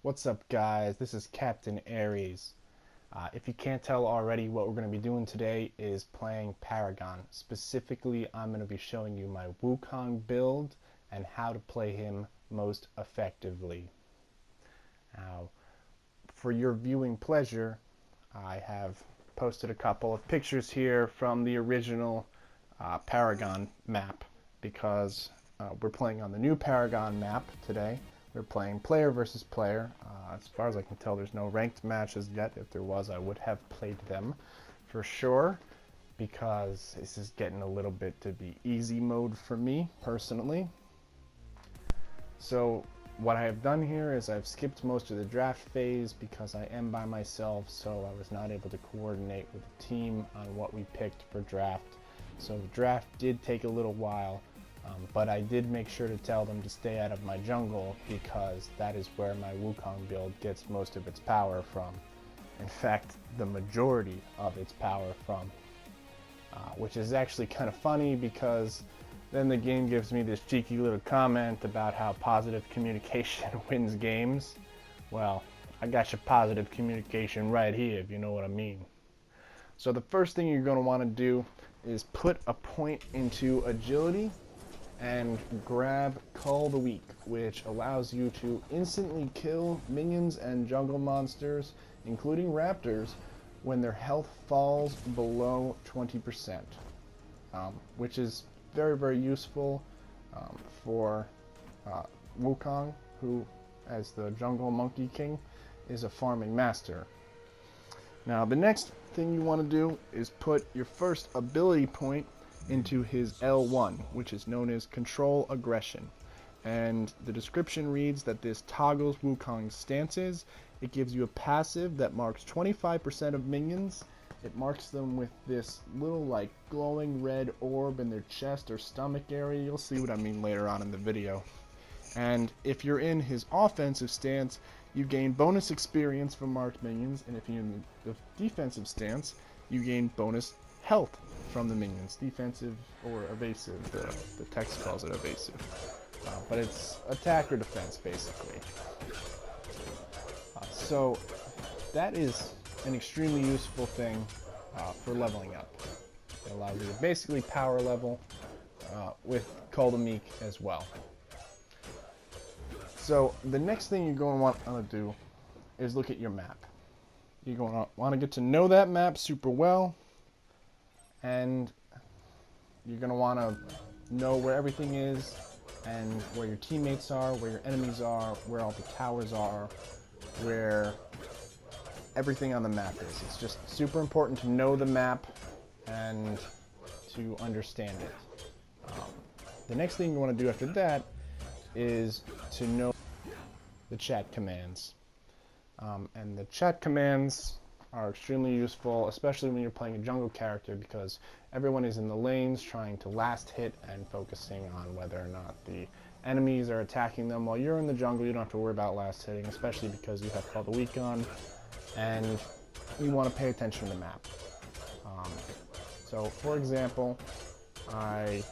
What's up, guys? This is Captain Aries. If you can't tell already, what we're going to be doing today is playing Paragon. Specifically, I'm going to be showing you my Wukong build and how to play him most effectively. Now, for your viewing pleasure, I have posted a couple of pictures here from the original Paragon map because we're playing on the new Paragon map today. We're playing player versus player. As far as I can tell, there's no ranked matches yet. If there was, I would have played them for sure, because this is getting a little bit to be easy mode for me personally. So what I have done here is I've skipped most of the draft phase because I am by myself, so I was not able to coordinate with the team on what we picked for draft. So the draft did take a little while. But I did make sure to tell them to stay out of my jungle because that is where my Wukong build gets most of its power from. In fact, the majority of its power from. Which is actually kind of funny because then the game gives me this cheeky little comment about how positive communication wins games. Well, I got your positive communication right here, if you know what I mean. So the first thing you're going to want to do is put a point into agility and grab Call the Weak, which allows you to instantly kill minions and jungle monsters, including raptors, when their health falls below 20%, which is very, very useful for Wukong, who, as the jungle monkey king, is a farming master. Now, the next thing you want to do is put your first ability point into his L1, which is known as Control Aggression. And the description reads that this toggles Wukong's stances. It gives you a passive that marks 25% of minions. It marks them with this little like glowing red orb in their chest or stomach area. You'll see what I mean later on in the video. And if you're in his offensive stance, you gain bonus experience from marked minions, and if you're in the defensive stance, you gain bonus health from the minions, defensive or evasive. The text calls it evasive, but it's attack or defense basically. So that is an extremely useful thing for leveling up. It allows you to basically power level with Call the Meek as well. So the next thing you're going to want to do is look at your map. You're going to want to get to know that map super well, and you're going to want to know where everything is and where your teammates are, where your enemies are, where all the towers are, where everything on the map is. It's just super important to know the map and to understand it. The next thing you want to do after that is to know the chat commands. And the chat commands are extremely useful, especially when you're playing a jungle character, because everyone is in the lanes trying to last hit and focusing on whether or not the enemies are attacking them. While you're in the jungle, you don't have to worry about last hitting, especially because you have Call the Weak on, and you want to pay attention to the map. So, for example, I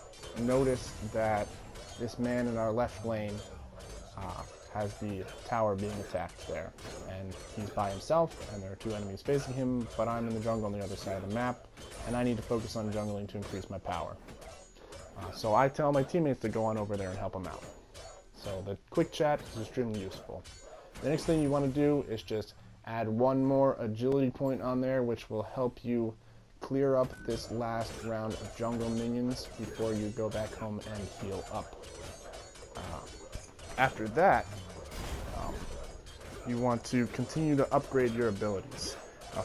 noticed that this man in our left lane has the tower being attacked there, and he's by himself and there are two enemies facing him, but I'm in the jungle on the other side of the map and I need to focus on jungling to increase my power. So I tell my teammates to go on over there and help him out. So the quick chat is extremely useful. The next thing you want to do is just add one more agility point on there, which will help you clear up this last round of jungle minions before you go back home and heal up. After that, you want to continue to upgrade your abilities.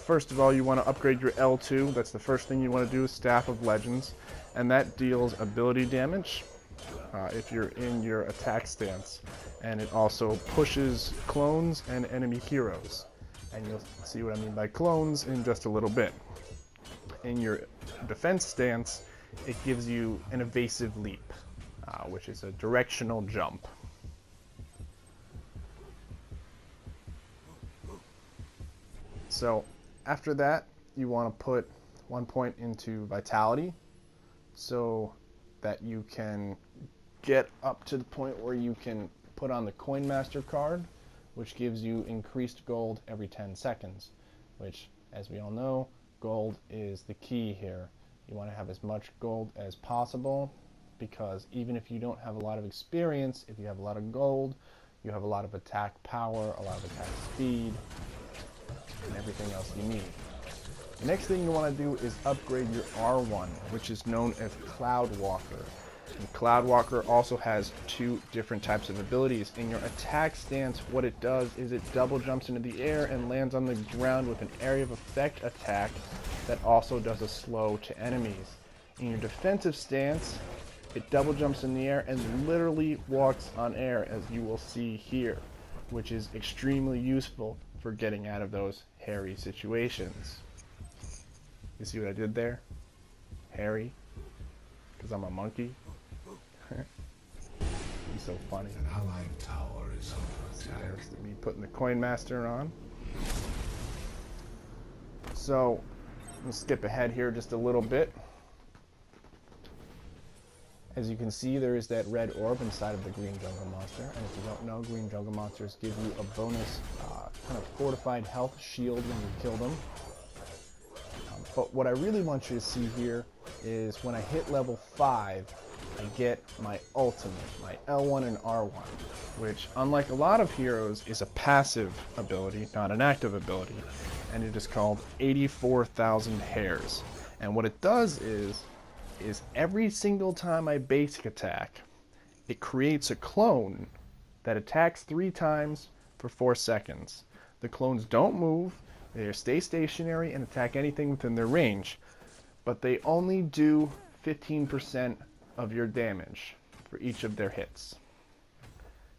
First of all, you want to upgrade your L2. That's the first thing you want to do, is Staff of Legends, and that deals ability damage if you're in your attack stance, and it also pushes clones and enemy heroes, and you'll see what I mean by clones in just a little bit. In your defense stance, it gives you an evasive leap, which is a directional jump. So after that, you want to put 1 point into vitality so that you can get up to the point where you can put on the Coin Master card, which gives you increased gold every 10 seconds, which, as we all know, gold is the key here. You want to have as much gold as possible, because even if you don't have a lot of experience, if you have a lot of gold, you have a lot of attack power, a lot of attack speed, and everything else you need. The next thing you want to do is upgrade your R1, which is known as Cloud Walker. And Cloud Walker also has two different types of abilities. In your attack stance, what it does is it double jumps into the air and lands on the ground with an area of effect attack that also does a slow to enemies. In your defensive stance, it double jumps in the air and literally walks on air, as you will see here, which is extremely useful for getting out of those hairy situations. You see what I did there? Hairy? Because I'm a monkey? He's so funny. An allied tower is under attack. There's me putting the Coin Master on. So, we'll skip ahead here just a little bit. As you can see, there is that red orb inside of the green jungle monster. And if you don't know, green jungle monsters give you a bonus kind of fortified health shield when you kill them. But what I really want you to see here is when I hit level 5, I get my ultimate, my L1 and R1, which, unlike a lot of heroes, is a passive ability, not an active ability, and it is called 84,000 hairs. And what it does is every single time I basic attack, it creates a clone that attacks 3 times for 4 seconds. The clones don't move, they stay stationary and attack anything within their range, but they only do 15% of your damage for each of their hits.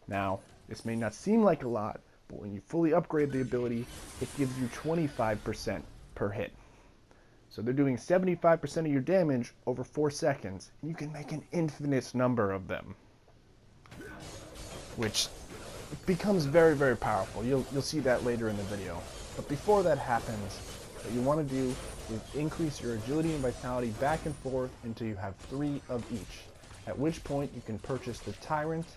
Now, this may not seem like a lot, but when you fully upgrade the ability, it gives you 25% per hit. So they're doing 75% of your damage over 4 seconds, and you can make an infinite number of them, which becomes very, very powerful. You'll see that later in the video. But before that happens, what you want to do is increase your agility and vitality back and forth until you have 3 of each, at which point you can purchase the Tyrant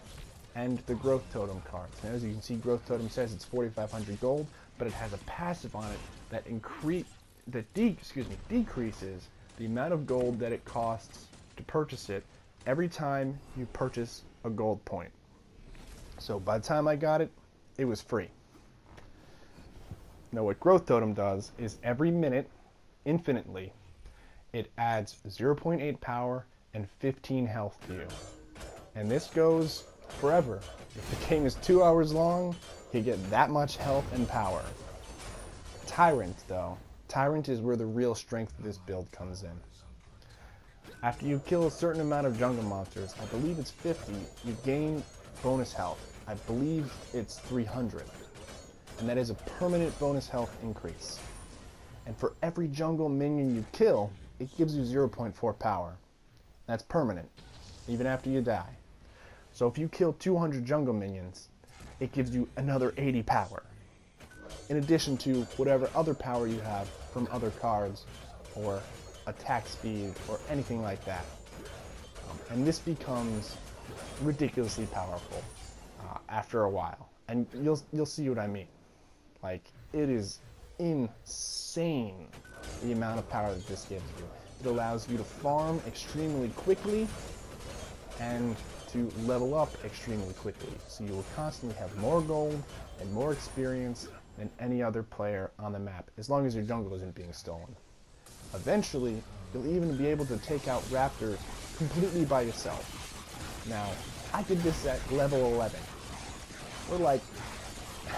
and the Growth Totem cards. Now, as you can see, Growth Totem says it's 4,500 gold, but it has a passive on it that decreases the amount of gold that it costs to purchase it every time you purchase a gold point. So by the time I got it, it was free. Now what Growth Totem does is every minute, infinitely, it adds 0.8 power and 15 health to you. And this goes forever. If the game is 2 hours long, you get that much health and power. Tyrant, though. Tyrant is where the real strength of this build comes in. After you kill a certain amount of jungle monsters, I believe it's 50, you gain bonus health. I believe it's 300. And that is a permanent bonus health increase. And for every jungle minion you kill, it gives you 0.4 power. That's permanent, even after you die. So if you kill 200 jungle minions, it gives you another 80 power, in addition to whatever other power you have from other cards, or attack speed, or anything like that. And this becomes ridiculously powerful after a while. And you'll see what I mean. Like, it is insane the amount of power that this gives you. It allows you to farm extremely quickly and to level up extremely quickly. So you will constantly have more gold and more experience than any other player on the map, as long as your jungle isn't being stolen. Eventually, you'll even be able to take out raptors completely by yourself. Now, I did this at level 11. We're like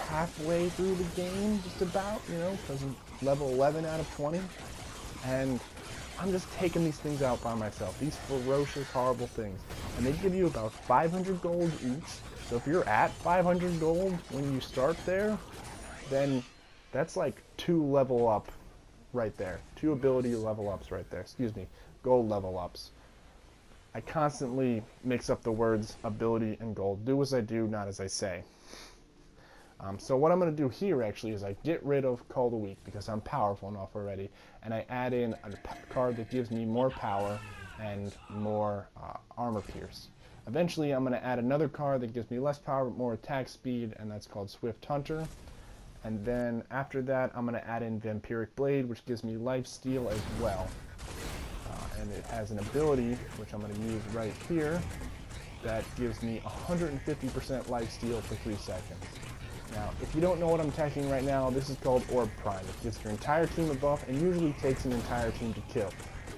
halfway through the game, just about, because I'm level 11 out of 20, and I'm just taking these things out by myself, these ferocious, horrible things, and they give you about 500 gold each. So if you're at 500 gold when you start there, then that's like 2 level up right there, 2 ability level ups right there, gold level ups. I constantly mix up the words ability and gold. Do as I do, not as I say. So what I'm going to do here actually is I get rid of Call the Weak because I'm powerful enough already, and I add in a card that gives me more power and more armor pierce. Eventually I'm going to add another card that gives me less power but more attack speed, and that's called Swift Hunter. And then after that I'm going to add in Vampiric Blade, which gives me lifesteal as well. And it has an ability, which I'm going to use right here, that gives me 150% lifesteal for 3 seconds. Now, if you don't know what I'm attacking right now, this is called Orb Prime. It gives your entire team a buff and usually takes an entire team to kill.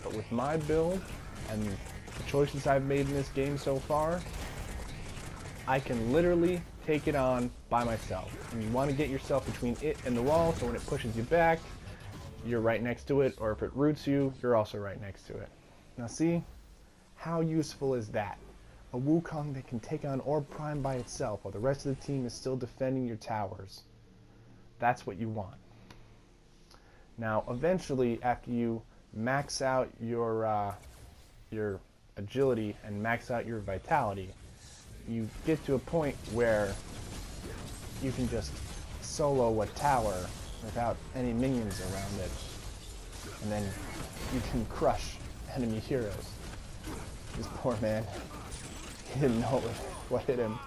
But with my build and the choices I've made in this game so far, I can literally take it on by myself. And you want to get yourself between it and the wall, so when it pushes you back, you're right next to it, or if it roots you, you're also right next to it. Now see, how useful is that? A Wukong that can take on Orb Prime by itself while the rest of the team is still defending your towers. That's what you want. Now eventually, after you max out your agility and max out your vitality, you get to a point where you can just solo a tower without any minions around it, and then you can crush enemy heroes. This poor man, he didn't know what hit him.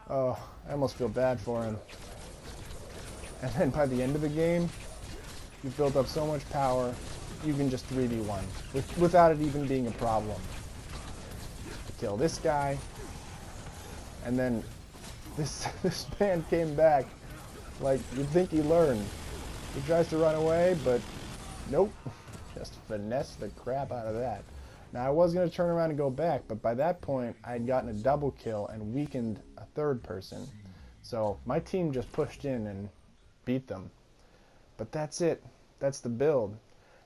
Oh, I almost feel bad for him. And then by the end of the game, you've built up so much power, you can just 3v1 without it even being a problem. Kill this guy, and then this man came back. Like, you'd think he learned. He tries to run away, but nope. Just finesse the crap out of that. Now, I was going to turn around and go back, but by that point, I had gotten a double kill and weakened a third person. So, my team just pushed in and beat them. But that's it. That's the build.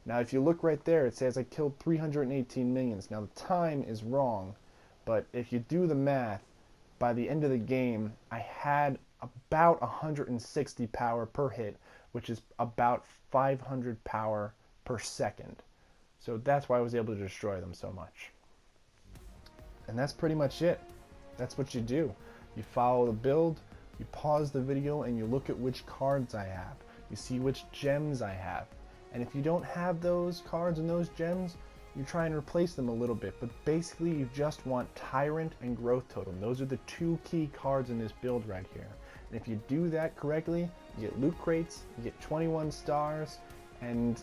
Now, if you look right there, it says I killed 318 minions. Now, the time is wrong, but if you do the math, by the end of the game, I had about 160 power per hit, which is about 500 power per second. So that's why I was able to destroy them so much. And that's pretty much it. That's what you do. You follow the build, you pause the video, and you look at which cards I have. You see which gems I have. And if you don't have those cards and those gems, you try and replace them a little bit. But basically, you just want Tyrant and Growth Totem. Those are the two key cards in this build right here. And if you do that correctly, you get loot crates, you get 21 stars, and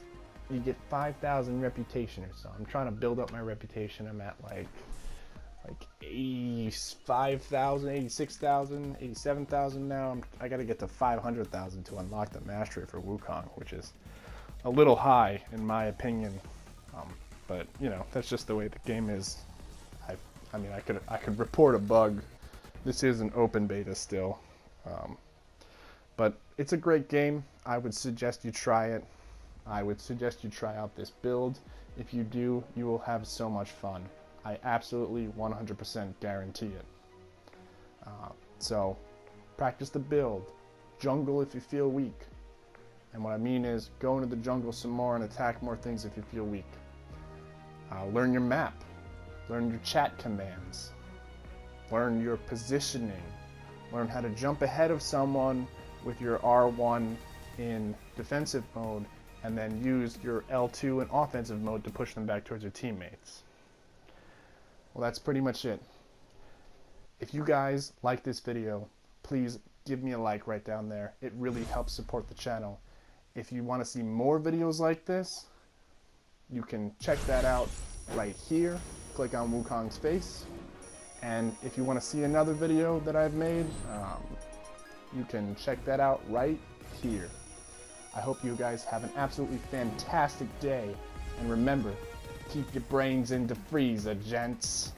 you get 5,000 reputation or so. I'm trying to build up my reputation. I'm at like 85,000, 86,000, 87,000 now. I gotta get to 500,000 to unlock the mastery for Wukong, which is a little high in my opinion. But you know, that's just the way the game is. I mean, I could report a bug. This is an open beta still, but it's a great game. I would suggest you try it. I would suggest you try out this build. If you do, you will have so much fun. I absolutely 100% guarantee it. So practice the build. Jungle if you feel weak. And what I mean is go into the jungle some more and attack more things if you feel weak. Learn your map. Learn your chat commands. Learn your positioning. Learn how to jump ahead of someone with your R1 in defensive mode, and then use your L2 in offensive mode to push them back towards your teammates. Well, that's pretty much it. If you guys like this video, please give me a like right down there. It really helps support the channel. If you want to see more videos like this, you can check that out right here. Click on Wukong's face. And if you want to see another video that I've made, you can check that out right here. I hope you guys have an absolutely fantastic day. And remember, keep your brains in the freezer, gents.